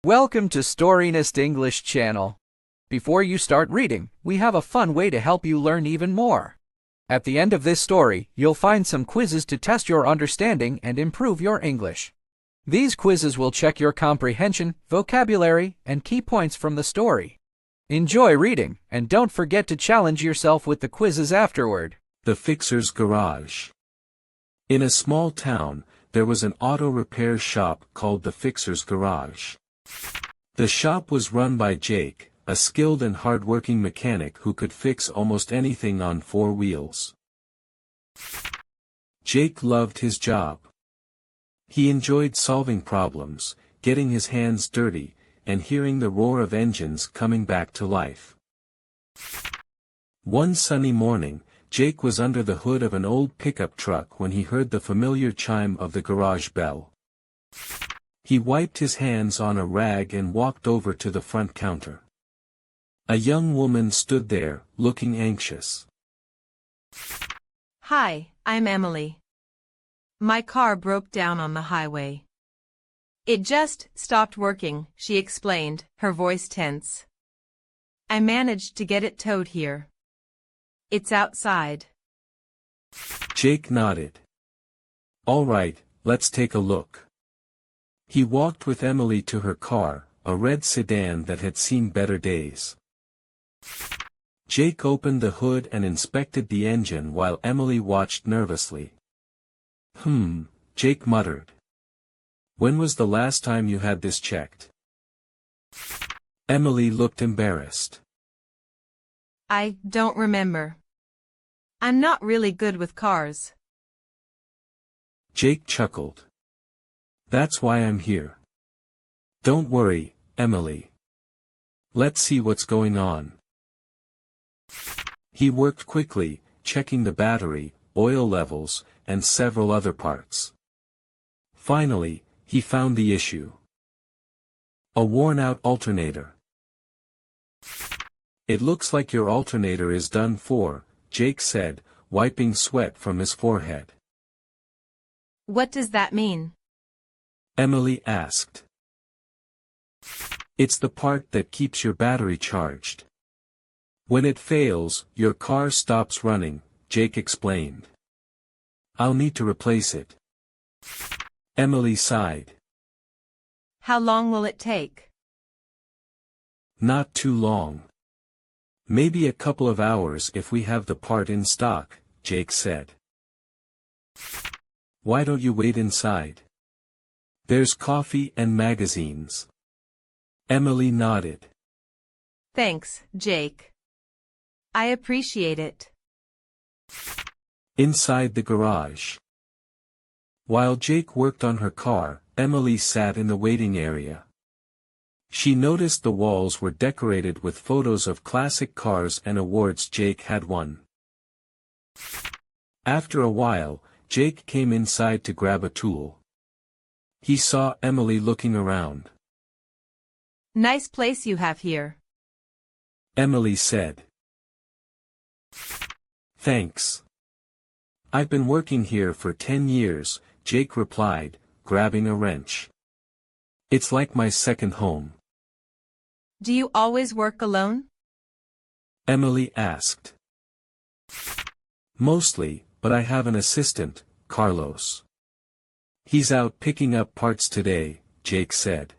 Welcome to Storynest English channel. Before you start reading, we have a fun way to help you learn even more. At the end of this story, you'll find some quizzes to test your understanding and improve your English. These quizzes will check your comprehension, vocabulary, and key points from the story. Enjoy reading, and don't forget to challenge yourself with the quizzes afterward. The Fixer's Garage. In a small town, there was an auto repair shop called the Fixer's Garage. The shop was run by Jake, a skilled and hard-working mechanic who could fix almost anything on four wheels. Jake loved his job. He enjoyed solving problems, getting his hands dirty, and hearing the roar of engines coming back to life. One sunny morning, Jake was under the hood of an old pickup truck when he heard the familiar chime of the garage bell. He wiped his hands on a rag and walked over to the front counter. A young woman stood there, looking anxious. Hi, I'm Emily. My car broke down on the highway. It just stopped working, she explained, her voice tense. I managed to get it towed here. It's outside. Jake nodded. All right, let's take a look. He walked with Emily to her car, a red sedan that had seen better days. Jake opened the hood and inspected the engine while Emily watched nervously. Jake muttered. When was the last time you had this checked? Emily looked embarrassed. I don't remember. I'm not really good with cars. Jake chuckled. That's why I'm here. Don't worry, Emily. Let's see what's going on. He worked quickly, checking the battery, oil levels, and several other parts. Finally, he found the issue. A worn-out alternator. It looks like your alternator is done for, Jake said, wiping sweat from his forehead. What does that mean? Emily asked. It's the part that keeps your battery charged. When it fails, your car stops running, Jake explained. I'll need to replace it. Emily sighed. How long will it take? Not too long. Maybe a couple of hours if we have the part in stock, Jake said. Why don't you wait inside? There's coffee and magazines. Emily nodded. Thanks, Jake. I appreciate it. Inside the garage. While Jake worked on her car, Emily sat in the waiting area. She noticed the walls were decorated with photos of classic cars and awards Jake had won. After a while, Jake came inside to grab a tool. He saw Emily looking around. Nice place you have here. Emily said. Thanks. I've been working here for 10 years, Jake replied, grabbing a wrench. It's like my second home. Do you always work alone? Emily asked. Mostly, but I have an assistant, Carlos. He's out picking up parts today, Jake said.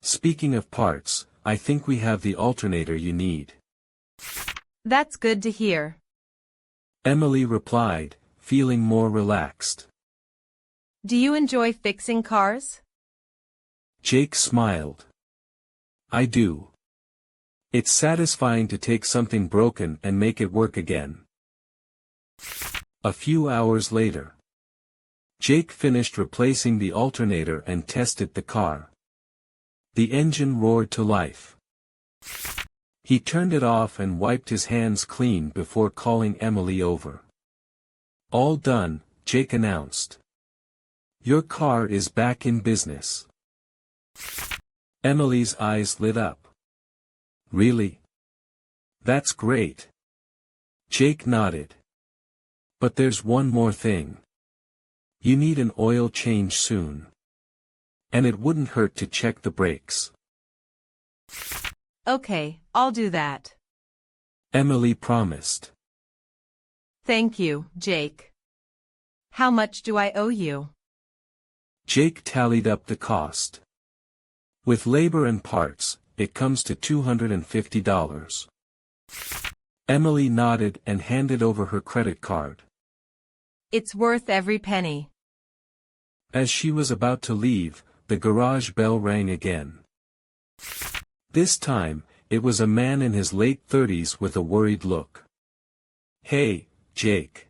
Speaking of parts, I think we have the alternator you need. That's good to hear. Emily replied, feeling more relaxed. Do you enjoy fixing cars? Jake smiled. I do. It's satisfying to take something broken and make it work again. A few hours later. Jake finished replacing the alternator and tested the car. The engine roared to life. He turned it off and wiped his hands clean before calling Emily over. All done, Jake announced. Your car is back in business. Emily's eyes lit up. Really? That's great. Jake nodded. But there's one more thing. You need an oil change soon. And it wouldn't hurt to check the brakes. Okay, I'll do that. Emily promised. Thank you, Jake. How much do I owe you? Jake tallied up the cost. With labor and parts, it comes to $250. Emily nodded and handed over her credit card. It's worth every penny. As she was about to leave, the garage bell rang again. This time, it was a man in his late 30s with a worried look. Hey, Jake.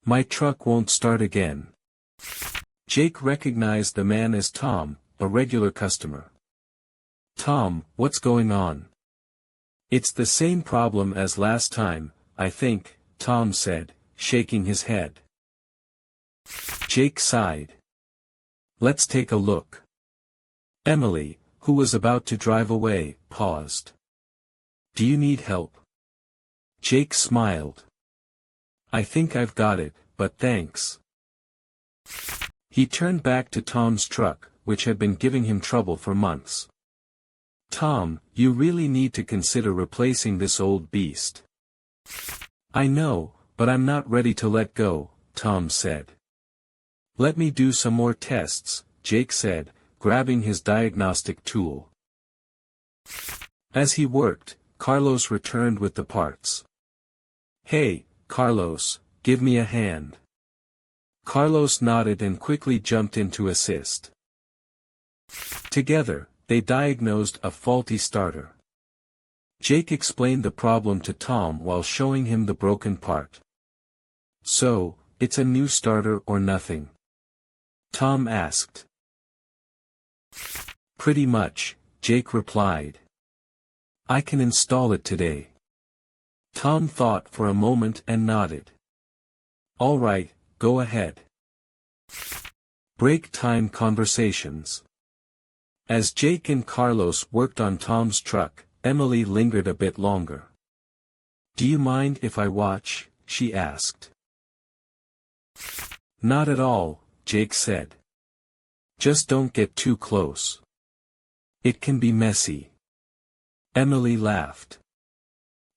My truck won't start again. Jake recognized the man as Tom, a regular customer. Tom, what's going on? It's the same problem as last time, I think, Tom said, shaking his head. Jake sighed. Let's take a look. Emily, who was about to drive away, paused. Do you need help? Jake smiled. I think I've got it, but thanks. He turned back to Tom's truck, which had been giving him trouble for months. Tom, you really need to consider replacing this old beast. I know, but I'm not ready to let go, Tom said. Let me do some more tests, Jake said, grabbing his diagnostic tool. As he worked, Carlos returned with the parts. Hey, Carlos, give me a hand. Carlos nodded and quickly jumped in to assist. Together, they diagnosed a faulty starter. Jake explained the problem to Tom while showing him the broken part. So, it's a new starter or nothing? Tom asked. Pretty much, Jake replied. I can install it today. Tom thought for a moment and nodded. All right, go ahead. Break time conversations. As Jake and Carlos worked on Tom's truck, Emily lingered a bit longer. Do you mind if I watch? She asked. Not at all, Jake said. Just don't get too close. It can be messy. Emily laughed.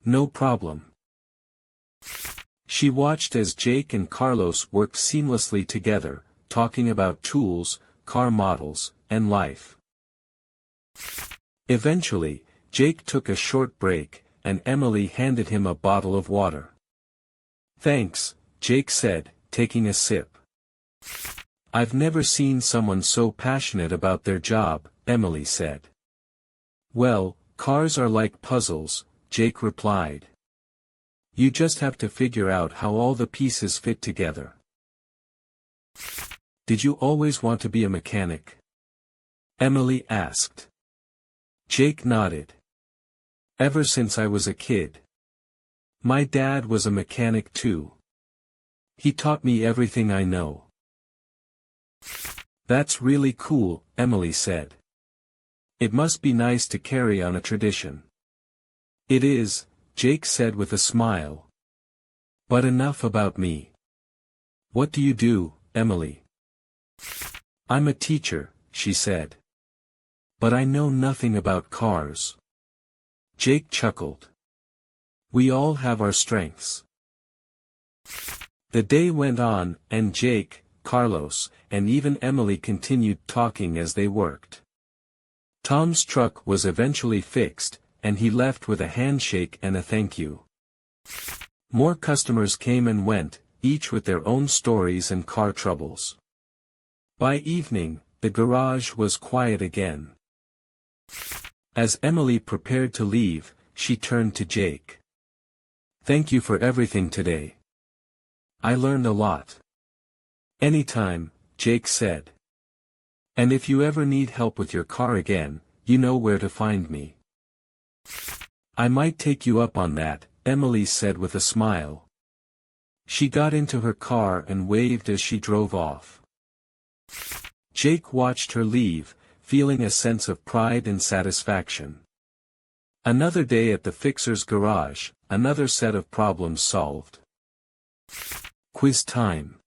No problem. She watched as Jake and Carlos worked seamlessly together, talking about tools, car models, and life. Eventually, Jake took a short break, and Emily handed him a bottle of water. Thanks, Jake said, taking a sip. I've never seen someone so passionate about their job, Emily said. Well, cars are like puzzles, Jake replied. You just have to figure out how all the pieces fit together. Did you always want to be a mechanic? Emily asked. Jake nodded. Ever since I was a kid. My dad was a mechanic too. He taught me everything I know. That's really cool, Emily said. It must be nice to carry on a tradition. It is, Jake said with a smile. But enough about me. What do you do, Emily? I'm a teacher, she said. But I know nothing about cars. Jake chuckled. We all have our strengths. The day went on, and Jake, Carlos, and even Emily continued talking as they worked. Tom's truck was eventually fixed, and he left with a handshake and a thank you. More customers came and went, each with their own stories and car troubles. By evening, the garage was quiet again. As Emily prepared to leave, she turned to Jake. Thank you for everything today. I learned a lot. Anytime, Jake said. And if you ever need help with your car again, you know where to find me. I might take you up on that, Emily said with a smile. She got into her car and waved as she drove off. Jake watched her leave, feeling a sense of pride and satisfaction. Another day at the fixer's garage, another set of problems solved. Quiz time.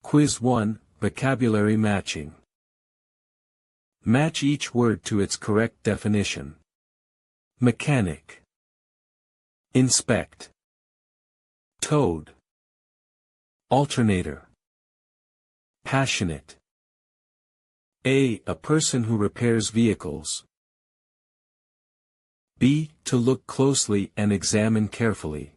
Quiz 1, Vocabulary Matching. Match each word to its correct definition. Mechanic. Inspect. Toad. Alternator. Passionate. A person who repairs vehicles. B. To look closely and examine carefully.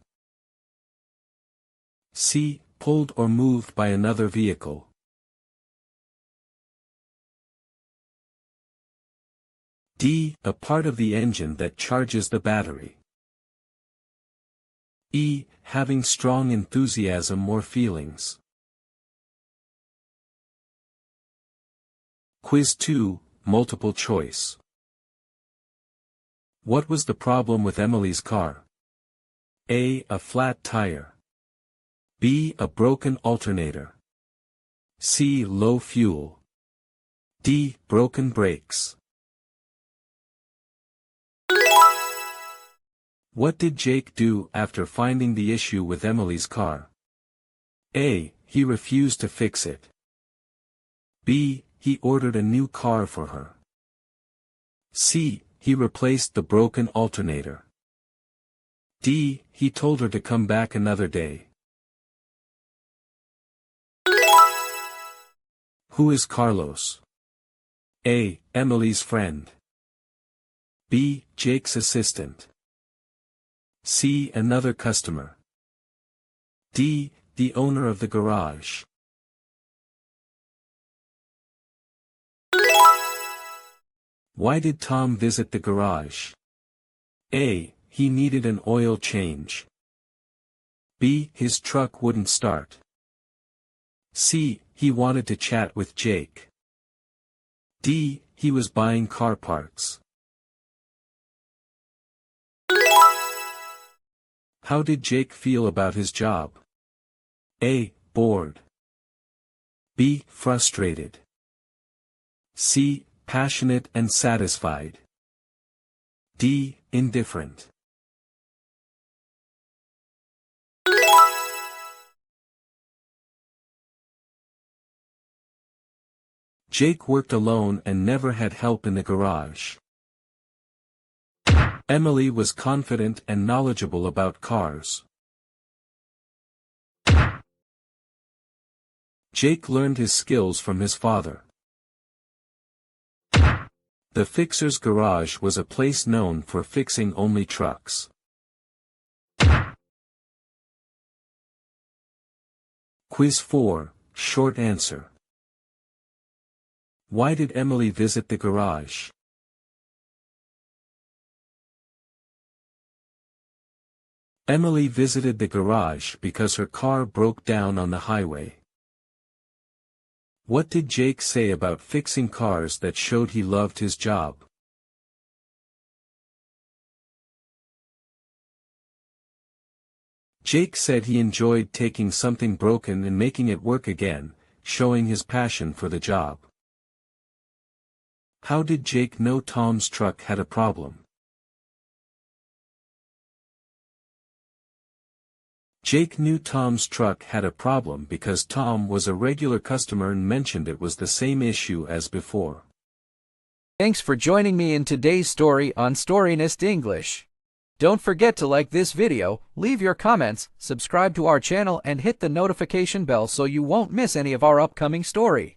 C. Pulled or moved by another vehicle. D. A part of the engine that charges the battery. E. Having strong enthusiasm or feelings. Quiz 2, multiple choice. What was the problem with Emily's car? A. A flat tire. B. A broken alternator. C. Low fuel. D. Broken brakes. What did Jake do after finding the issue with Emily's car? A. He refused to fix it. B. He ordered a new car for her. C. He replaced the broken alternator. D. He told her to come back another day. Who is Carlos? A. Emily's friend. B. Jake's assistant. C. Another customer. D. The owner of the garage. Why did Tom visit the garage? A. He needed an oil change. B. His truck wouldn't start. C. He wanted to chat with Jake. D. He was buying car parts. How did Jake feel about his job? A. Bored. B. Frustrated. C. Passionate and satisfied. D. Indifferent. Jake worked alone and never had help in the garage. Emily was confident and knowledgeable about cars. Jake learned his skills from his father. The fixer's garage was a place known for fixing only trucks. Quiz 4, short answer. Why did Emily visit the garage? Emily visited the garage because her car broke down on the highway. What did Jake say about fixing cars that showed he loved his job? Jake said he enjoyed taking something broken and making it work again, showing his passion for the job. How did Jake know Tom's truck had a problem? Jake knew Tom's truck had a problem because Tom was a regular customer and mentioned it was the same issue as before. Thanks for joining me in today's story on Storynest English. Don't forget to like this video, leave your comments, subscribe to our channel and hit the notification bell so you won't miss any of our upcoming story.